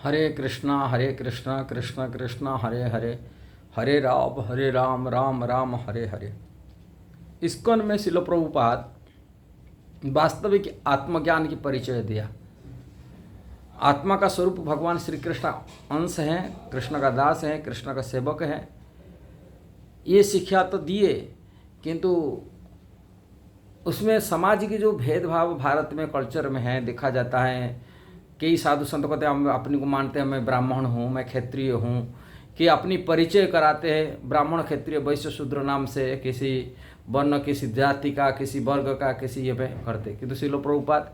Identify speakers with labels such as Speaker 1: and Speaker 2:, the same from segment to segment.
Speaker 1: हरे कृष्णा कृष्ण कृष्ण हरे हरे, हरे Ram Ram Ram Hare Hare. ISKCON में शिल प्रभुपाद वास्तविक आत्मज्ञान की परिचय दिया। आत्मा का स्वरूप भगवान श्री कृष्ण अंश हैं, कृष्ण का दास हैं, कृष्ण का सेवक हैं। ये शिक्षा तो दिए, किंतु उसमें समाज की जो भेदभाव भारत में कल्चर में है देखा जाता है। कई साधु संत कहते हैं हम अपने को मानते हैं, मैं ब्राह्मण हूँ, मैं क्षत्रिय हूँ, कि अपनी परिचय कराते हैं ब्राह्मण क्षत्रिय वैश्य शूद्र नाम से, किसी वर्ण किसी जाति का, किसी वर्ग का, किसी ये पे करते। किंतु श्रील प्रभुपाद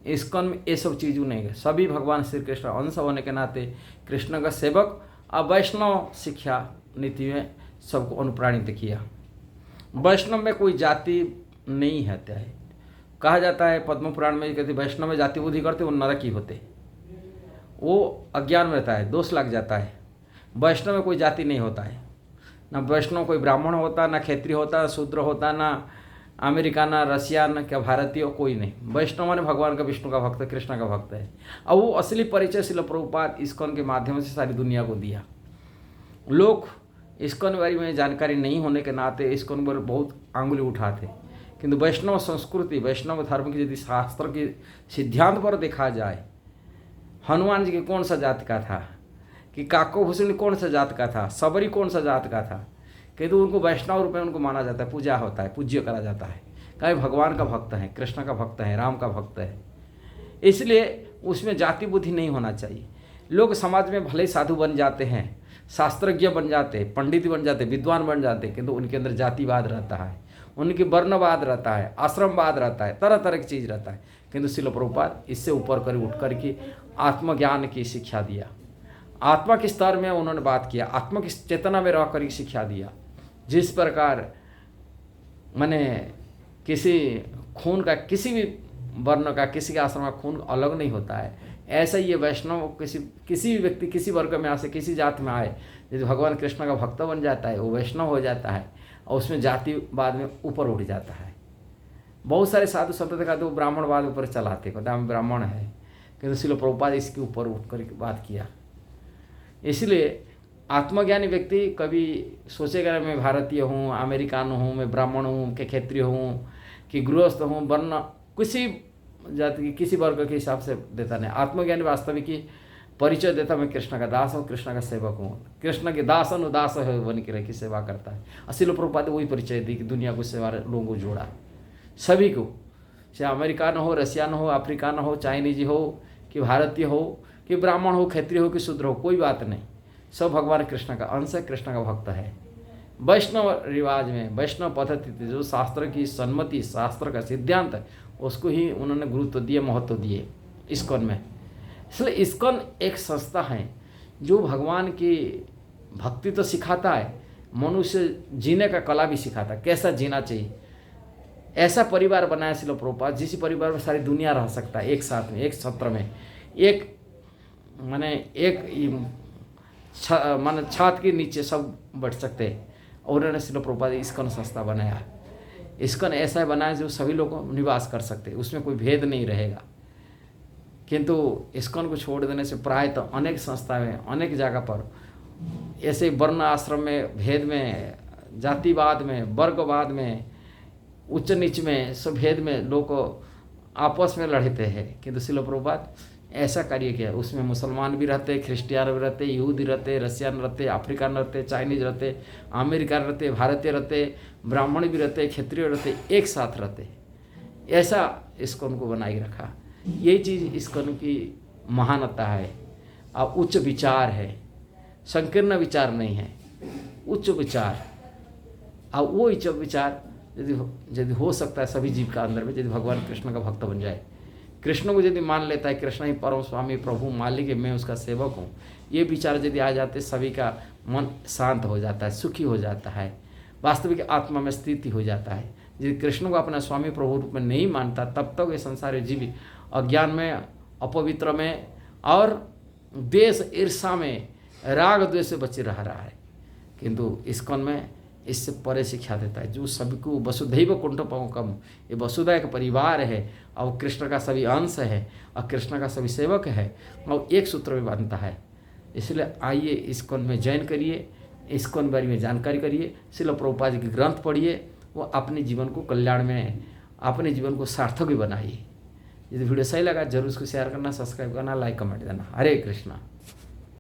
Speaker 1: इस्कॉन में ये सब चीज़ नहीं है। सभी भगवान श्री कृष्ण अंश होने के नाते कृष्ण का सेवक और वैष्णव शिक्षा नीति में सबको अनुप्राणित किया। वैष्णव में कोई जाति नहीं है। कहा जाता है पद्म पुराण में, कहते वैष्णव में जाति बुद्धि करते वो नरकी होते, वो अज्ञान में रहता है, दोष लग जाता है। वैष्णव में कोई जाति नहीं होता है, ना वैष्णव कोई ब्राह्मण होता, ना क्षत्रिय होता, ना शूद्र होता, ना अमेरिका, ना रसिया, ना क्या भारतीय, कोई नहीं। वैष्णव माने भगवान का, विष्णु का भक्त, कृष्ण का भक्त है। और वो असली परिचय श्रील प्रभुपाद इस्कॉन के माध्यम से सारी दुनिया को दिया। लोग इस्कॉन के बारे में जानकारी नहीं होने के नाते इस्कॉन पर बहुत आंगुली उठाते, किंतु वैष्णव संस्कृति, वैष्णव धर्म की यदि शास्त्र के सिद्धांत पर देखा जाए, हनुमान जी के कौन सा जात का था, कि काकोभूषण कौन सा जात का था, सबरी कौन सा जात का था, किंतु उनको वैष्णव रूप में उनको माना जाता है, पूजा होता है, पूज्य करा जाता है। कहीं भगवान का भक्त है, कृष्ण का भक्त है, राम का भक्त है। इसलिए उसमें जाति बुद्धि नहीं होना चाहिए। लोग समाज में भले साधु बन जाते हैं, शास्त्रज्ञ बन जाते, पंडित बन जाते, विद्वान बन जाते, किंतु उनके अंदर जातिवाद रहता है, उनकी वर्णवाद रहता है, आश्रमवाद रहता है, तरह तरह की चीज़ रहता है। किंतु श्रील प्रभुपाद इससे ऊपर कर उठ कर के आत्मज्ञान की शिक्षा दिया। आत्मा के स्तर में उन्होंने बात किया, आत्मा की चेतना में रह कर की शिक्षा दिया। जिस प्रकार माने किसी खून का, किसी भी वर्ण का, किसी के आश्रम का खून अलग नहीं होता है, ऐसा ही ये वैष्णव किसी भी व्यक्ति किसी वर्ग में आ से, किसी जात में आए, यदि भगवान कृष्ण का भक्त बन जाता है, वो वैष्णव हो जाता है और उसमें जातिवाद में ऊपर उठ जाता है। बहुत सारे साधु संत देखा तो ब्राह्मणवाद ऊपर चलाते, कहते हम ब्राह्मण है, किंतु श्रील प्रभुपाद इसके ऊपर उठ कर बात किया। इसलिए आत्मज्ञानी व्यक्ति कभी सोचेगा मैं भारतीय हूँ, अमेरिकन हूँ, मैं ब्राह्मण हूँ, कि क्षत्रिय हूँ, कि गृहस्थ हूँ, वर्ण किसी जाति की, किसी वर्ग के हिसाब से देता नहीं। आत्मज्ञानी वास्तविक की परिचय देता, मैं कृष्ण का दास हूँ, कृष्ण का सेवक हूँ, कृष्ण के दास अनुदास है बन के की सेवा करता है। श्रील प्रभुपाद वही परिचय दी कि दुनिया को सेवा लोगों को जोड़ा, सभी को, चाहे अमेरिकन हो, रसियन हो, अफ्रीकन हो, चाइनीज हो, कि भारतीय हो, कि ब्राह्मण हो, क्षत्रिय हो, कि शूद्र हो, कोई बात नहीं, सब भगवान कृष्ण का अंश है, कृष्ण का भक्त है। वैष्णव रिवाज में, वैष्णव पद्धति जो शास्त्र की सम्मति, शास्त्र का सिद्धांत है, उसको ही उन्होंने गुरुत्व दिए, महत्व दिए इस्कॉन में। इसलिए इस्कॉन एक संस्था है जो भगवान की भक्ति तो सिखाता है, मनुष्य जीने का कला भी सिखाता है, कैसा जीना चाहिए। ऐसा परिवार बनाया श्रील प्रभुपाद, जिस परिवार में सारी दुनिया रह सकता है, एक साथ में, एक सत्र में, एक माने एक माने छात के नीचे सब बैठ सकते हैं। और उन्होंने श्रील प्रभुपाद इस्कॉन संस्था बनाया। इस्कॉन ऐसा बनाया जो सभी लोग निवास कर सकते, उसमें कोई भेद नहीं रहेगा। किंतु इस्कॉन को छोड़ देने से प्राय तो अनेक संस्थाएं में, अनेक जगह पर ऐसे वर्ण आश्रम में, भेद में, जातिवाद में, वर्गवाद में, उच्च नीच में, सब भेद में लोग आपस में लड़ते हैं। किंतु श्रील प्रभुपाद ऐसा कार्य किया, उसमें मुसलमान भी रहते, क्रिश्चियन भी रहते, यहूदी रहते, रसियन रहते, अफ्रीकन रहते, चाइनीज रहते, अमेरिकन रहते, भारतीय रहते, ब्राह्मण भी रहते, क्षत्रिय रहते, एक साथ रहते। ऐसा इस्कॉन को बनाए रखा। यही चीज़ इस्कॉन की महानता है और उच्च विचार है, संकीर्ण विचार नहीं है, उच्च विचार। और वो उच्च विचार यदि हो सकता है सभी जीव का अंदर में, यदि भगवान कृष्ण का भक्त बन जाए, कृष्ण को यदि मान लेता है, कृष्ण ही परम स्वामी प्रभु मालिक है, मैं उसका सेवक हूँ, ये विचार यदि आ जाते, सभी का मन शांत हो जाता है, सुखी हो जाता है, वास्तविक आत्मा में स्थिति हो जाता है। यदि कृष्ण को अपना स्वामी प्रभु रूप में नहीं मानता, तब तक ये संसारी जीव अज्ञान में, अपवित्र में और द्वेष ईर्षा में, राग द्वेष से बचे रह रहा है। किंतु इस्कॉन में इससे परे शिक्षा देता है, जो सभी को वसुधैव कुटुम्बकम, ये वसुधा एक परिवार है और कृष्ण का सभी अंश है और कृष्ण का सभी सेवक है और एक सूत्र में बांधता है। इसलिए आइए इस्कॉन में ज्वाइन करिए, इस्कॉन के बारे में जानकारी करिए, श्रील प्रभुपाद जी के ग्रंथ पढ़िए, वो अपने जीवन को कल्याण में, अपने जीवन को सार्थक भी बनाइए। यदि वीडियो सही लगा जरूर उसको शेयर करना, सब्सक्राइब करना, लाइक कमेंट देना। हरे कृष्णा।